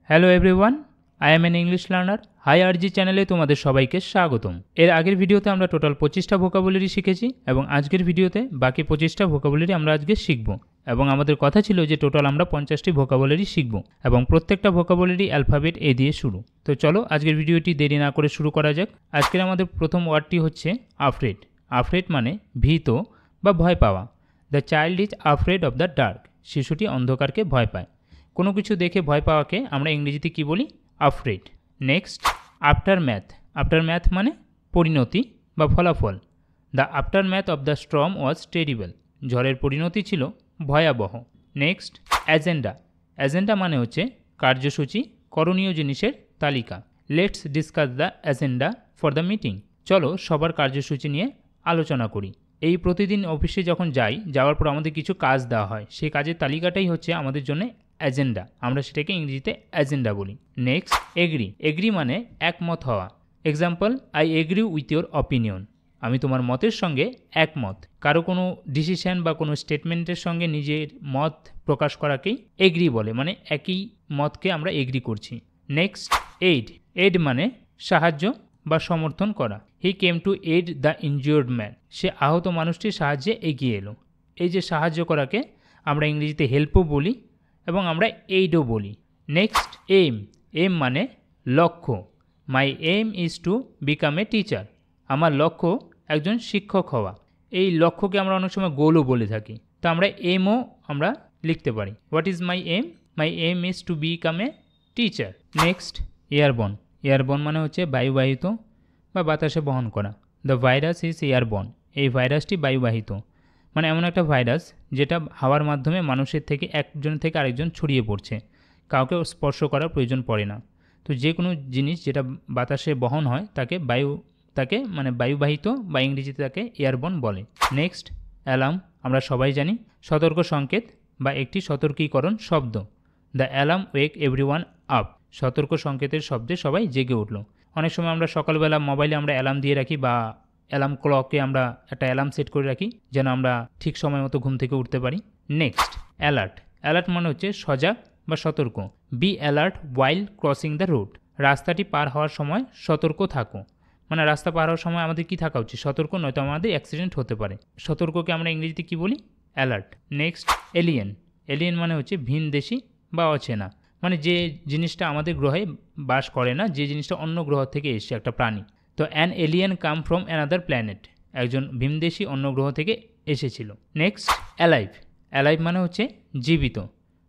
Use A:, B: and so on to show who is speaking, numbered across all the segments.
A: Hello everyone, I am an English learner. Hi RG চ্যানেলে তোমাদের সবাইকে স্বাগতম। এর আগের ভিডিওতে আমরা টোটাল 25টা ভোকাবুলারি শিখেছি এবং আজকের ভিডিওতে বাকি 25টা ভোকাবুলারি আমরা আজকে শিখব। এবং আমাদের কথা ছিল যে টোটাল আমরা 50টি ভোকাবুলারি শিখব এবং প্রত্যেকটা ভোকাবুলারি অ্যালফাবেট এ দিয়ে শুরু। তো চলো আজকের ভিডিওটি দেরি না করে শুরু করা যাক। আজকের আমাদের প্রথম ওয়ার্ডটি হচ্ছে আফ্রেড। আফ্রেড মানে ভীত বা ভয় পাওয়া। The child is afraid of the dark. শিশুটি অন্ধকারকে ভয় পায়। কোনো কিছু দেখে ভয় পাওয়াকে আমরা ইংরেজিতে কি বলি? Afraid. Next, after math. After math মানে পরিণতি বা ফলাফল। The after math of the storm was terrible. ঝড়ের পরিণতি ছিল ভয়াবহ। Next, agenda. অ্যাজেন্ডা মানে হচ্ছে কার্যসূচি, করণীয় জিনিসের তালিকা। Let's discuss the agenda for the meeting. চলো সবার কার্যসূচি নিয়ে আলোচনা করি। এই প্রতিদিন অফিসে যখন যাওয়ার পর আমাদের কিছু কাজ দেওয়া হয়, সেই কাজের তালিকাটাই হচ্ছে আমাদের জন্য অ্যাজেন্ডা। আমরা সেটাকে ইংরেজিতে অ্যাজেন্ডা বলি। Next, agri. এগ্রি মানে একমত হওয়া। Example, I agree with your opinion. আমি তোমার মতের সঙ্গে একমত। কারো কোনো ডিসিশন বা কোনো স্টেটমেন্টের সঙ্গে নিজের মত প্রকাশ করাকেই এগ্রি বলে, মানে একই মতকে আমরা এগ্রি করছি। Next, aid. এইড মানে সাহায্য বা সমর্থন করা। He came to aid the injured man. সে আহত মানুষটির সাহায্যে এগিয়ে এলো। এই যে সাহায্য করাকে আমরা ইংরেজিতে হেল্পও বলি এবং আমরা এইডও বলি। Next, aim. এইম মানে লক্ষ্য। My aim is to become a teacher. আমার লক্ষ্য একজন শিক্ষক হওয়া। এই লক্ষ্যকে আমরা অনেক সময় গোলও বলে থাকি। তো আমরা এইমও আমরা লিখতে পারি। What is my aim? My aim is to become a teacher. Next, airborne. Airborne মানে হচ্ছে বায়ুবাহিত বা বাতাসে বহন করা। The virus is airborne. এই ভাইরাসটি বায়ুবাহিত, মানে এমন একটা ভাইরাস যেটা হাওয়ার মাধ্যমে মানুষের থেকে একজন থেকে আরেকজন ছড়িয়ে পড়ছে। কাউকে স্পর্শ করার প্রয়োজন পড়ে না। তো যে কোনো জিনিস যেটা বাতাসে বহন হয় তাকে মানে বায়ুবাহিত বা ইংরেজিতে তাকে এয়ারবর্ন বলে। Next, alarm. আমরা সবাই জানি সতর্ক সংকেত বা একটি সতর্কীকরণ শব্দ। The alarm wake everyone up. সতর্ক সংকেতের শব্দে সবাই জেগে উঠল। অনেক সময় আমরা সকালবেলা মোবাইলে আমরা অ্যালার্ম দিয়ে রাখি বা অ্যালার্ম ক্লকে আমরা একটা অ্যালার্ম সেট করে রাখি যেন আমরা ঠিক সময় মতো ঘুম থেকে উঠতে পারি। Next, alert. অ্যালার্ট মানে হচ্ছে সজাগ বা সতর্ক। Be alert while crossing the road. রাস্তাটি পার হওয়ার সময় সতর্ক থাকো। মানে রাস্তা পার হওয়ার সময় আমাদের কি থাকা উচিত? সতর্ক, নয়তো আমাদের অ্যাক্সিডেন্ট হতে পারে। সতর্ককে আমরা ইংরেজিতে কি বলি? অ্যালার্ট। Next, alien. এলিয়েন মানে হচ্ছে ভিনদেশী বা অচেনা, মানে যে জিনিসটা আমাদের গ্রহে বাস করে না, যে জিনিসটা অন্য গ্রহ থেকে এসছে, একটা প্রাণী। তো an alien come from another planet. একজন ভিনদেশী অন্য গ্রহ থেকে এসেছিল। Next, alive. অ্যালাইভ মানে হচ্ছে জীবিত।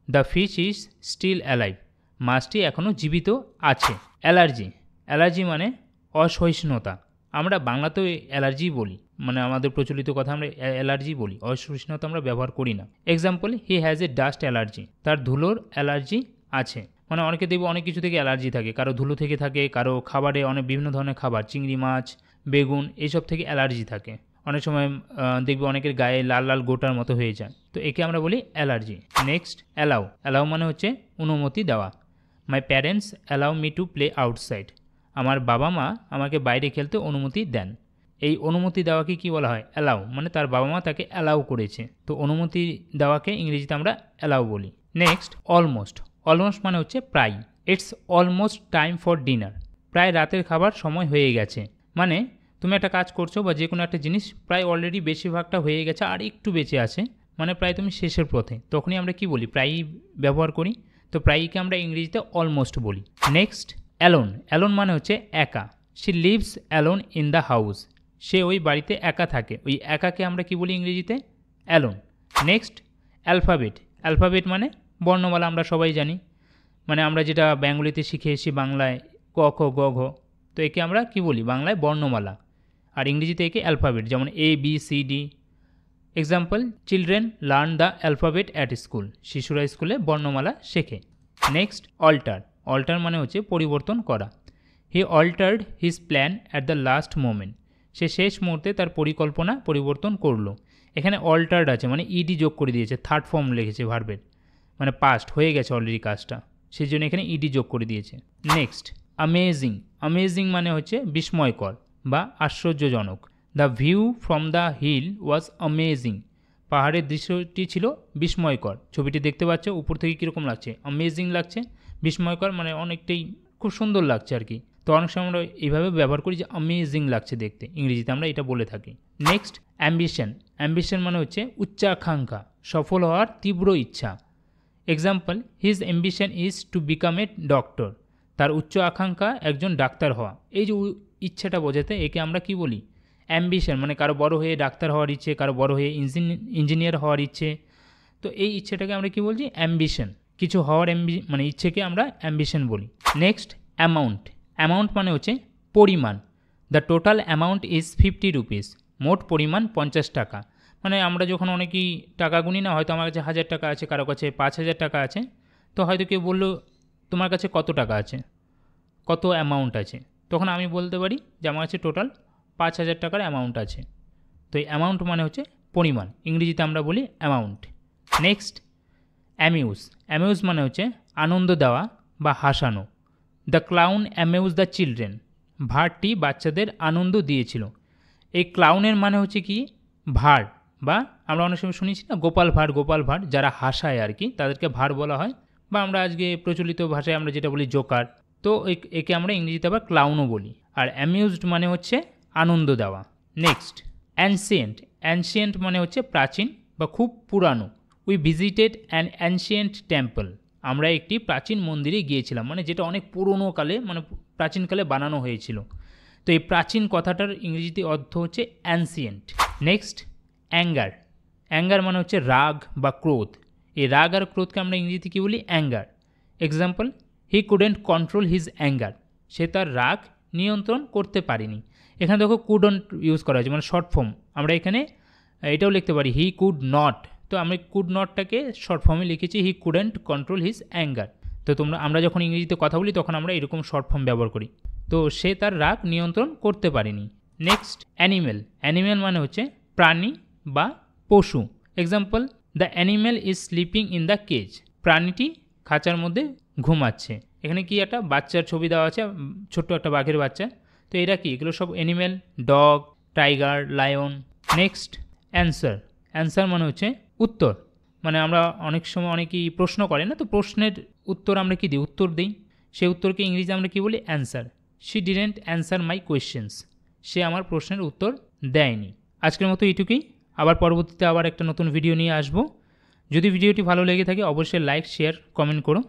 A: The fish is still alive. মাছটি এখনও জীবিত আছে। অ্যালার্জি। অ্যালার্জি মানে অসহিষ্ণুতা। আমরা বাংলাতেও অ্যালার্জি বলি, মানে আমাদের প্রচলিত কথা আমরা অ্যালার্জি বলি। অসহিষ্ণুতা আমরা ব্যবহার করি না। Example, he has a dust allergy. তার ধুলোর অ্যালার্জি আছে। মানে অনেকে দেখবো অনেক কিছু থেকে অ্যালার্জি থাকে। কারো ধুলো থেকে থাকে, কারো খাবারে অনেক বিভিন্ন ধরনের খাবার, চিংড়ি মাছ, বেগুন, এইসব থেকে অ্যালার্জি থাকে। অনেক সময় দেখবে অনেকের গায়ে লাল লাল গোটার মতো হয়ে যায়। তো একে আমরা বলি অ্যালার্জি। Next, allow. অ্যালাউ মানে হচ্ছে অনুমতি দেওয়া। My parents allow me to play outside. আমার বাবা মা আমাকে বাইরে খেলতে অনুমতি দেন। এই অনুমতি দেওয়াকে কি বলা হয়? অ্যালাউ। মানে তার বাবা মা তাকে অ্যালাউ করেছে। তো অনুমতি দেওয়াকে ইংরেজিতে আমরা অ্যালাউ বলি। Next, almost. অলমোস্ট মানে হচ্ছে প্রায়। It's almost time for dinner. প্রায় রাতের খাবার সময় হয়ে গেছে। মানে তুমি একটা কাজ করছো বা যে কোনো একটা জিনিস প্রায় অলরেডি বেশিরভাগটা হয়ে গেছে, আর একটু বেঁচে আছে, মানে প্রায় তুমি শেষের পথে, তখনই আমরা কি বলি? প্রায়ই ব্যবহার করি। তো প্রায়কে আমরা ইংরেজিতে অলমোস্ট বলি। Next, alone. অ্যালোন মানে হচ্ছে একা। She lives alone in the house. সে ওই বাড়িতে একা থাকে। ওই একাকে আমরা কি বলি ইংরেজিতে? অ্যালোন। Next, alphabet. অ্যালফাবেট মানে বর্ণমালা। আমরা সবাই জানি, মানে আমরা যেটা বেঙ্গলিতে শিখে এসেছি বাংলায় ক খ গ ঘ, তো একে আমরা কি বলি? বাংলায় বর্ণমালা, আর ইংরেজিতে একে অ্যালফাবেট। যেমন A B C D. Example, children learn the alphabet at school. শিশুরা স্কুলে বর্ণমালা শেখে। Next, alter. অল্টার মানে হচ্ছে পরিবর্তন করা। He altered his plan at the last moment. সে শেষ মুহূর্তে তার পরিকল্পনা পরিবর্তন করলো। এখানে অল্টার্ড আছে, মানে ইডি যোগ করে দিয়েছে, থার্ড ফর্ম লিখেছে ভার্বের, মানে পাস্ট হয়ে গেছে অলরেডি কাজটা, সেই জন্য এখানে ইডি যোগ করে দিয়েছে। Next, amazing. অ্যামেজিং মানে হচ্ছে বিস্ময়কর বা আশ্চর্যজনক। The view from the hill was amazing. পাহাড়ের দৃশ্যটি ছিল বিস্ময়কর। ছবিটি দেখতে পাচ্ছ উপর থেকে কীরকম লাগছে? অ্যামেজিং লাগছে, বিস্ময়কর মানে অনেকটাই খুব সুন্দর লাগছে আর কি। তো অনেক সময় আমরা এইভাবে ব্যবহার করি যে অ্যামেজিং লাগছে দেখতে, ইংরেজিতে আমরা এটা বলে থাকি। Next ambition. অ্যাম্বিশন মানে হচ্ছে উচ্চাকাঙ্ক্ষা, সফল হওয়ার তীব্র ইচ্ছা। Example, his ambition is to become a doctor. তার উচ্চ আকাঙ্ক্ষা একজন ডাক্তার হওয়া। এই যে ইচ্ছাটা বোঝাতে একে আমরা কি বলি, অ্যাম্বিশন। মানে কারো বড় হয়ে ডাক্তার হওয়ার ইচ্ছে, কারো বড় হয়ে ইঞ্জিনিয়ার হওয়ার ইচ্ছে। তো এই ইচ্ছেটাকে আমরা কি বলছি, অ্যাম্বিশন। কিছু হওয়ার মানে ইচ্ছেকে আমরা অ্যাম্বিশন বলি। Next amount. অ্যামাউন্ট মানে হচ্ছে পরিমাণ। The total amount is 50 rupees. মোট পরিমাণ 50 টাকা। মানে আমরা যখন অনেকেই টাকা গুনি না, হয়তো আমার কাছে 1000 টাকা আছে, কারো কাছে 5000 টাকা আছে, তো হয়তো কেউ বললো তোমার কাছে কত টাকা আছে, কত অ্যামাউন্ট আছে, তখন আমি বলতে পারি যে আমার কাছে টোটাল 5000 টাকার অ্যামাউন্ট আছে। তো এই অ্যামাউন্ট মানে হচ্ছে পরিমাণ, ইংরেজিতে আমরা বলি অ্যামাউন্ট। Next amuse. অ্যামিউজ মানে হচ্ছে আনন্দ দেওয়া বা হাসানো। The clown amuse the children. ভাঁড়টি বাচ্চাদের আনন্দ দিয়েছিল। এই ক্লাউনের মানে হচ্ছে কি, ভাঁড়, বা আমরা অনেক সময় শুনেছি না গোপাল ভাঁড়, গোপাল ভাঁড় যারা হাসায় আর কি, তাদেরকে ভাঁড় বলা হয়, বা আমরা আজকে প্রচলিত ভাষায় আমরা যেটা বলি জোকার। তো একে আমরা ইংরেজিতে আবার ক্লাউনও বলি। আর অ্যামিউজড মানে হচ্ছে আনন্দ দেওয়া। Next ancient. অ্যানসিয়েন্ট মানে হচ্ছে প্রাচীন বা খুব পুরানো। We visited an ancient temple. আমরা একটি প্রাচীন মন্দিরে গিয়েছিলাম, মানে যেটা অনেক পুরনো কালে, মানে প্রাচীনকালে বানানো হয়েছিল। তো এই প্রাচীন কথাটার ইংরেজিতে অর্থ হচ্ছে অ্যানসিয়েন্ট। Next anger. অ্যাঙ্গার মানে হচ্ছে রাগ বা ক্রোধ। এই রাগ আর ক্রোধকে আমরা ইংরেজিতে কী বলি, anger. Example, he couldn't control his anger. সে তার রাগ নিয়ন্ত্রণ করতে পারেনি। এখানে দেখো কুডন্ট ইউজ করা হয়েছে, মানে শর্ট ফর্ম। আমরা এখানে এটাও লিখতে পারি হি কুড নট। তো আমি কুড নটটাকে শর্ট ফর্মে লিখেছি হি কুডেন্ট কন্ট্রোল হিজ অ্যাঙ্গার। তো আমরা যখন ইংরেজিতে কথা বলি তখন আমরা এরকম শর্ট ফর্ম ব্যবহার করি। তো সে তার রাগ নিয়ন্ত্রণ করতে পারেনি। Next animal. অ্যানিমেল মানে হচ্ছে প্রাণী বা পশু। Example, the animal is sleeping in the cage. প্রাণীটি খাঁচার মধ্যে ঘুমাচ্ছে। এখানে কি একটা বাচ্চার ছবি দেওয়া আছে, ছোট্ট একটা বাঘের বাচ্চা। তো এরা কি, এগুলো সব animal, dog, tiger, lion. Next answer. Answer মানে হচ্ছে উত্তর। মানে আমরা অনেক সময় অনেকেই প্রশ্ন করে না, তো প্রশ্নের উত্তর আমরা কি দিই, উত্তর দিই। সেই উত্তরকে ইংরেজিতে আমরা কি বলি, answer. She didn't answer my questions. সে আমার প্রশ্নের উত্তর দেয়নি। আজকের মতো এইটুকুই। আবার পরবর্তীতে আবার একটা নতুন ভিডিও নিয়ে আসবো। যদি ভিডিওটি ভালো লেগে থাকে অবশ্যই লাইক, শেয়ার, কমেন্ট করো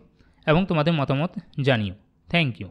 A: এবং তোমাদের মতামত জানিও। Thank you.